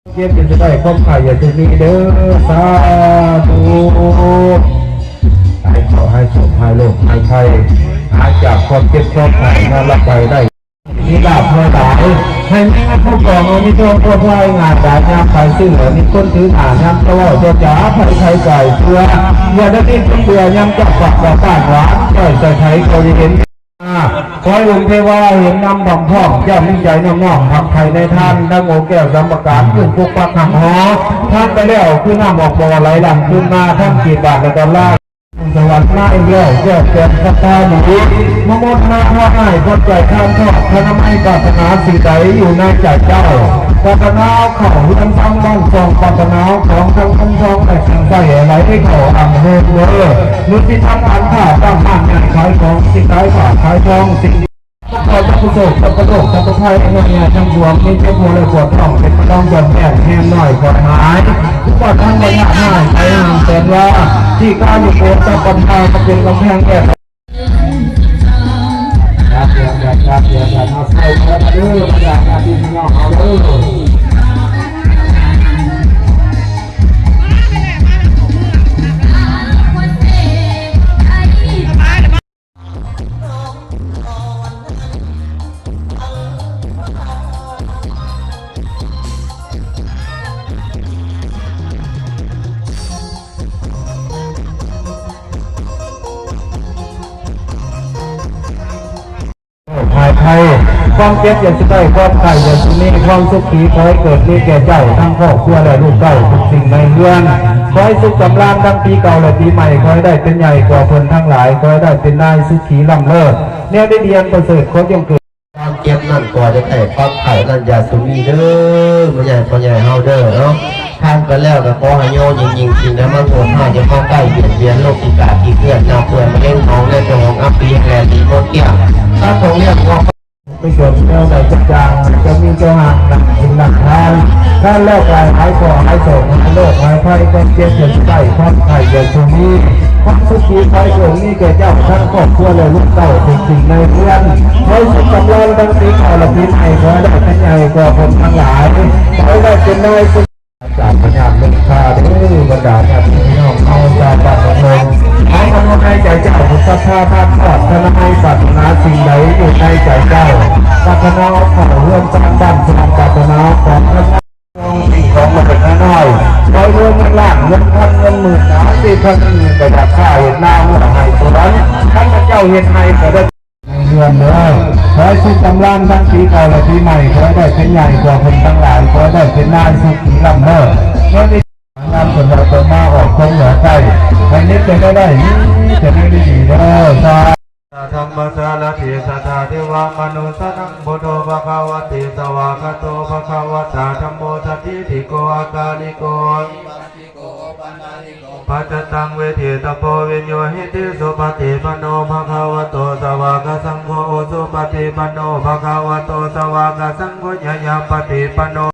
เย็นจะได้ความขายอย่าจะมีเด้อสาธุให้ขอให้สมให้โลกให้ไทยหายจากความเจ็บความหายมาละไปได้มีดาบเมื่อไหร่ให้แม่ผู้กองมีโชคทั่วไปงานด่างานไปซึ่งเหล่านี้คนถือหางานตลอดจะจ๋าไทยไทยไก่เพื่ออย่าได้ดิ้นเบื่อยังจับฝักว่าบ้านหวานใส่ไทยเขาจะเห็นขอองค์เทวาเห็นนำดำพ่อเจ้ามิใจน้องๆทำไทยในท่านดังโอแก้วสัมปการขึ้นพวกปักหังหอท่านไปแล้วคือน้ำออกบ่อไหลหลังขึ้นมาท่านกีบาทและตอนล่างสวรรค์มาเองแล้วแก้วแก้วสัตตาหนูมโมทนาพ่อให้คนใจข้ามทอดพระนามปรารถนาสิ่งใดอยู่ในใจเจ้าปรารถนาของทั้งทั้งบ้านทองปรารถนาของทั้งทั้งทองแต่สิ่งใดอะไรให้ขออังเฮเวอร์นุติธรรมอันข้าตั้งมั่นงานขายของสิ่งใดฝากขายทองสิ่งขอพระพุทธพระประโลกพระพุทธไทยเงี้ยทั้งดวงมีเจ้าโพเลยปวดท้องเป็นต้องยอมแย่แห้งหน่อยก่อนหายทุกวันทั้งวันหน้าไปห่างแต่ว่าที่ก้าวอยู่โพตะปันทายเป็นกำแพงแก่ครับเดี๋ยวมาใส่ครับเด้อมาจากอาทิตย์น้องเอาเด้อภายไทยความเจ็บอย่าจะได้ความไข่อย่าจะมีความสุขีขอให้เกิดมีแก่เจ้าทั้งครอบครัวและลูกเจ้าทุกสิ่งในเรือนขอให้สุขสำราญทั้งปีเก่าและปีใหม่ขอให้ได้เป็นใหญ่กว่าคนทั้งหลายขอให้ได้เป็นนายสุขีล่ำเลิศเนี่ยได้เดียนประเสริฐขอจงเกิดความเจ็บนั่นก่อจะไข่ความไข่นั่นอย่าสุมีเด้อไม่ใหญ่พอใหญ่เฮาเด้อเนาะท่านไปแล้วก็ขอให้โยนยิงสิ่งนั้นมันโหดห้าจะเข้าใกล้เบียดเบียนโลกอีกาที่เพื่อนนาเพื่อนมาเล่นของในตัวของอัปปีแห่ดีโมเกียถ้าของเรียกว่าไม่เกิดแนวใดจัดจางจะมีเจ้าหางหนักกินหนักทานท่านแรกกายหายก่อหายโศกหายโรคหายภัยเป็นเจ็บเจ็บไข้ความไข้เจ็บตรงนี้ความสุขีไฟตรงนี้แก่เจ้าท่านครอบครัวเลยลูกเต้าสิ่งในเพื่อนขอสุขกำลังทั้งปีเก่าและปีใหม่ขอได้เป็นใหญ่กว่าคนทั้งหลายขอได้เป็นนายสุขจากพญาเมฆคาด้วยบรรดาญาติพี่น้องเอาจากบัตรลงให้กำลังใจเจ้าพุทธทาสท่านทอดท่านให้ปรารถนาสิ่งใดอยู่ในใจเจ้าปรารถนาขอเรื่องสร้างบ้านสร้างปรารถนาของพระสิ่งของมาเป็นน้อยโดยรวมเงินล้านเงินพันเงินหมื่นที่ท่านกระดับข้าเห็นหน้าหัวหายตัวนั้นท่านเจ้าเห็นให้ก็ได้เงินเด้อขอให้สุขกำลังทั้งปีเก่าและปีใหม่ขอได้เป็นใหญ่กว่าคนทั้งหลายขอได้เป็นนายสุขีลำเลิศเมื่อนี้งานส่วนใหญ่ตัวมาออกคงเหนือใกล้ในนี้จะได้จะได้ดีเด้อธรรมสารถิสัทธาเทวามนุสนังพุทโธภควติสวากาโตภควตาธัมโมสัทธิติโกอาการิโกปัจจตังเวทีตโพวิญโยหิติสุปฏิปันโนภควโตสวากสังโฆสุปฏิปันโนภควโตสวากสังโฆยะยะปฏิปันโน